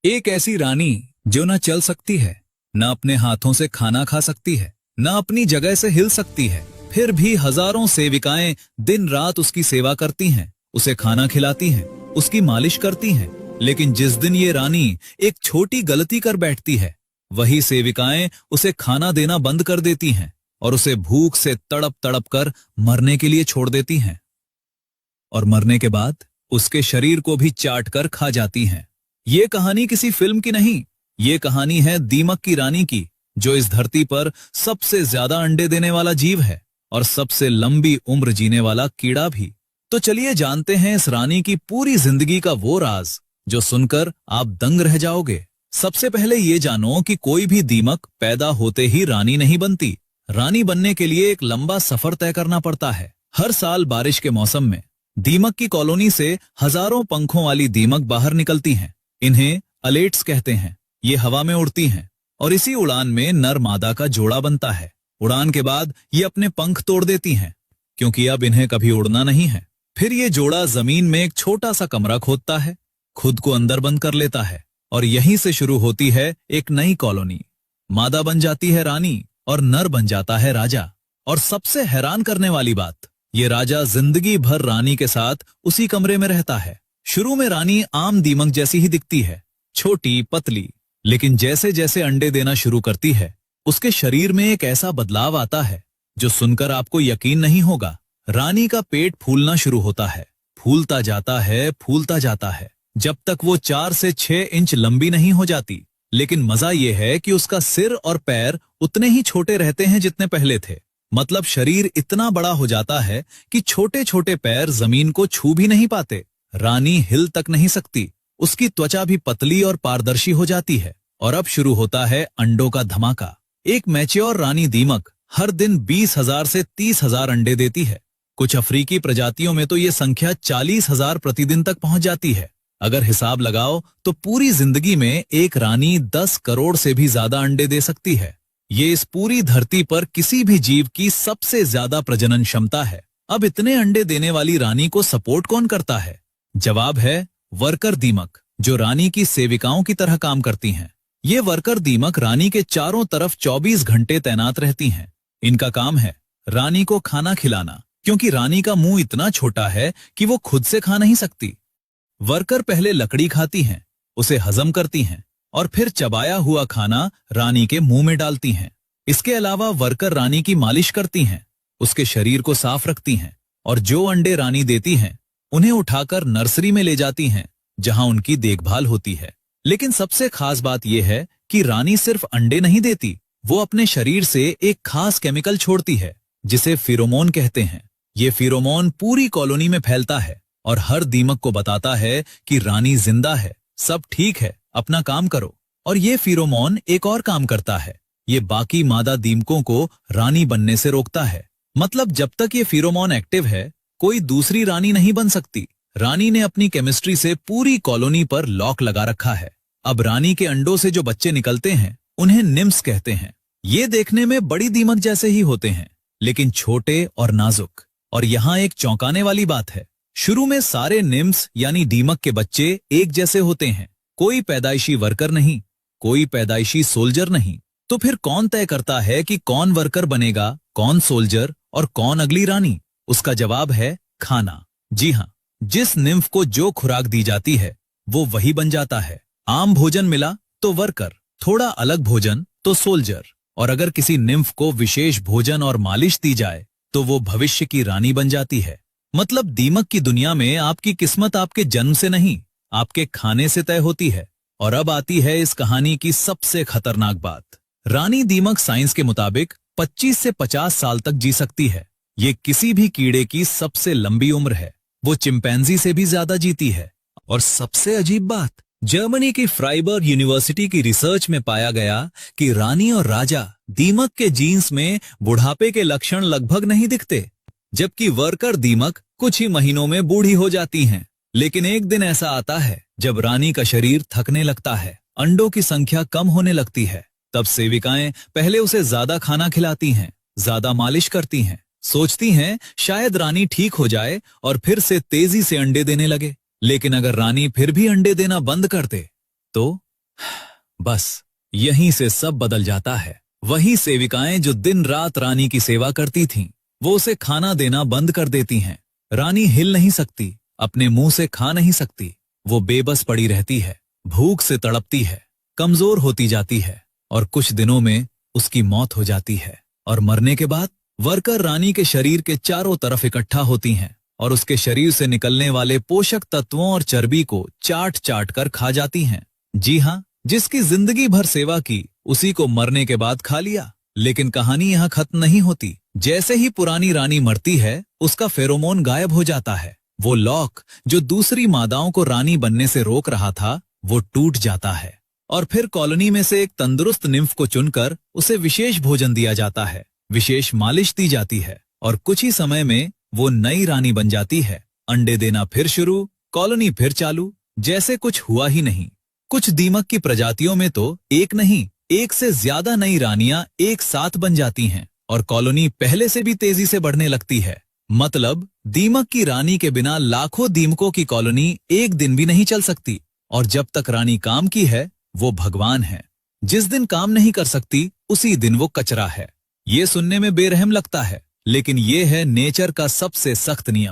एक ऐसी रानी जो न चल सकती है, न अपने हाथों से खाना खा सकती है, न अपनी जगह से हिल सकती है, फिर भी हजारों सेविकाएं दिन रात उसकी सेवा करती हैं, उसे खाना खिलाती हैं, उसकी मालिश करती हैं। लेकिन जिस दिन ये रानी एक छोटी गलती कर बैठती है, वही सेविकाएं उसे खाना देना बंद कर देती हैं और उसे भूख से तड़प तड़प कर मरने के लिए छोड़ देती हैं। और मरने के बाद उसके शरीर को भी चाट कर खा जाती हैं। ये कहानी किसी फिल्म की नहीं, ये कहानी है दीमक की रानी की, जो इस धरती पर सबसे ज्यादा अंडे देने वाला जीव है और सबसे लंबी उम्र जीने वाला कीड़ा भी। तो चलिए जानते हैं इस रानी की पूरी जिंदगी का वो राज जो सुनकर आप दंग रह जाओगे। सबसे पहले ये जानो कि कोई भी दीमक पैदा होते ही रानी नहीं बनती। रानी बनने के लिए एक लंबा सफर तय करना पड़ता है। हर साल बारिश के मौसम में दीमक की कॉलोनी से हजारों पंखों वाली दीमक बाहर निकलती हैं। इन्हें अलेट्स कहते हैं। ये हवा में उड़ती हैं और इसी उड़ान में नर मादा का जोड़ा बनता है। उड़ान के बाद ये अपने पंख तोड़ देती हैं, क्योंकि अब इन्हें कभी उड़ना नहीं है। फिर ये जोड़ा जमीन में एक छोटा सा कमरा खोदता है, खुद को अंदर बंद कर लेता है और यहीं से शुरू होती है एक नई कॉलोनी। मादा बन जाती है रानी और नर बन जाता है राजा। और सबसे हैरान करने वाली बात, ये राजा जिंदगी भर रानी के साथ उसी कमरे में रहता है। शुरू में रानी आम दीमक जैसी ही दिखती है, छोटी पतली, लेकिन जैसे जैसे अंडे देना शुरू करती है, उसके शरीर में एक ऐसा बदलाव आता है जो सुनकर आपको यकीन नहीं होगा। रानी का पेट फूलना शुरू होता है, फूलता जाता है, फूलता जाता है, जब तक वो 4 से 6 इंच लंबी नहीं हो जाती। लेकिन मजा ये है कि उसका सिर और पैर उतने ही छोटे रहते हैं जितने पहले थे। मतलब शरीर इतना बड़ा हो जाता है कि छोटे छोटे पैर जमीन को छू भी नहीं पाते। रानी हिल तक नहीं सकती। उसकी त्वचा भी पतली और पारदर्शी हो जाती है। और अब शुरू होता है अंडों का धमाका। एक मैच्योर रानी दीमक हर दिन 20,000 से 30,000 अंडे देती है। कुछ अफ्रीकी प्रजातियों में तो ये संख्या 40,000 प्रतिदिन तक पहुंच जाती है। अगर हिसाब लगाओ तो पूरी जिंदगी में एक रानी 10 करोड़ से भी ज्यादा अंडे दे सकती है। ये इस पूरी धरती पर किसी भी जीव की सबसे ज्यादा प्रजनन क्षमता है। अब इतने अंडे देने वाली रानी को सपोर्ट कौन करता है? जवाब है वर्कर दीमक, जो रानी की सेविकाओं की तरह काम करती हैं। ये वर्कर दीमक रानी के चारों तरफ 24 घंटे तैनात रहती हैं। इनका काम है रानी को खाना खिलाना, क्योंकि रानी का मुंह इतना छोटा है कि वो खुद से खा नहीं सकती। वर्कर पहले लकड़ी खाती हैं, उसे हजम करती हैं और फिर चबाया हुआ खाना रानी के मुंह में डालती हैं। इसके अलावा वर्कर रानी की मालिश करती हैं, उसके शरीर को साफ रखती हैं और जो अंडे रानी देती हैं उन्हें उठाकर नर्सरी में ले जाती हैं, जहां उनकी देखभाल होती है। लेकिन सबसे खास बात यह है कि रानी सिर्फ अंडे नहीं देती, वो अपने शरीर से एक खास केमिकल छोड़ती है जिसे फिरोमोन कहते हैं। ये फिरोमोन पूरी कॉलोनी में फैलता है और हर दीमक को बताता है कि रानी जिंदा है, सब ठीक है, अपना काम करो। और ये फिरोमोन एक और काम करता है, ये बाकी मादा दीमकों को रानी बनने से रोकता है। मतलब जब तक ये फिरोमोन एक्टिव है, कोई दूसरी रानी नहीं बन सकती। रानी ने अपनी केमिस्ट्री से पूरी कॉलोनी पर लॉक लगा रखा है। अब रानी के अंडों से जो बच्चे निकलते हैं उन्हें निम्स कहते हैं। ये देखने में बड़ी दीमक जैसे ही होते हैं, लेकिन छोटे और नाजुक। और यहाँ एक चौंकाने वाली बात है, शुरू में सारे निम्स यानी दीमक के बच्चे एक जैसे होते हैं। कोई पैदाइशी वर्कर नहीं, कोई पैदाइशी सोल्जर नहीं। तो फिर कौन तय करता है कि कौन वर्कर बनेगा, कौन सोल्जर और कौन अगली रानी? उसका जवाब है खाना। जी हाँ, जिस निम्फ को जो खुराक दी जाती है वो वही बन जाता है। आम भोजन मिला तो वर्कर, थोड़ा अलग भोजन तो सोल्जर। और अगर किसी निम्फ को विशेष भोजन और मालिश दी जाए तो वो भविष्य की रानी बन जाती है। मतलब दीमक की दुनिया में आपकी किस्मत आपके जन्म से नहीं, आपके खाने से तय होती है। और अब आती है इस कहानी की सबसे खतरनाक बात। रानी दीमक साइंस के मुताबिक 25 से 50 साल तक जी सकती है। ये किसी भी कीड़े की सबसे लंबी उम्र है। वो चिंपैंजी से भी ज्यादा जीती है। और सबसे अजीब बात, जर्मनी की फ्राइबर्ग यूनिवर्सिटी की रिसर्च में पाया गया कि रानी और राजा दीमक के जीन्स में बुढ़ापे के लक्षण लगभग नहीं दिखते, जबकि वर्कर दीमक कुछ ही महीनों में बूढ़ी हो जाती हैं। लेकिन एक दिन ऐसा आता है जब रानी का शरीर थकने लगता है, अंडों की संख्या कम होने लगती है। तब सेविकाएं पहले उसे ज्यादा खाना खिलाती हैं, ज्यादा मालिश करती हैं, सोचती हैं शायद रानी ठीक हो जाए और फिर से तेजी से अंडे देने लगे। लेकिन अगर रानी फिर भी अंडे देना बंद कर दे तो बस यहीं से सब बदल जाता है। वही सेविकाएं जो दिन रात रानी की सेवा करती थीं, वो उसे खाना देना बंद कर देती हैं। रानी हिल नहीं सकती, अपने मुंह से खा नहीं सकती। वो बेबस पड़ी रहती है, भूख से तड़पती है, कमजोर होती जाती है और कुछ दिनों में उसकी मौत हो जाती है। और मरने के बाद वर्कर रानी के शरीर के चारों तरफ इकट्ठा होती हैं और उसके शरीर से निकलने वाले पोषक तत्वों और चर्बी को चाट चाट कर खा जाती हैं। जी हाँ, जिसकी जिंदगी भर सेवा की, उसी को मरने के बाद खा लिया। लेकिन कहानी यहाँ खत्म नहीं होती। जैसे ही पुरानी रानी मरती है, उसका फेरोमोन गायब हो जाता है। वो लॉक जो दूसरी मादाओं को रानी बनने से रोक रहा था, वो टूट जाता है और फिर कॉलोनी में से एक तंदुरुस्त निम्फ को चुनकर उसे विशेष भोजन दिया जाता है, विशेष मालिश दी जाती है और कुछ ही समय में वो नई रानी बन जाती है। अंडे देना फिर शुरू, कॉलोनी फिर चालू, जैसे कुछ हुआ ही नहीं। कुछ दीमक की प्रजातियों में तो एक नहीं, एक से ज्यादा नई रानियां एक साथ बन जाती हैं और कॉलोनी पहले से भी तेजी से बढ़ने लगती है। मतलब दीमक की रानी के बिना लाखों दीमकों की कॉलोनी एक दिन भी नहीं चल सकती। और जब तक रानी काम की है, वो भगवान है। जिस दिन काम नहीं कर सकती, उसी दिन वो कचरा है। ये सुनने में बेरहम लगता है, लेकिन ये है नेचर का सबसे सख्त नियम।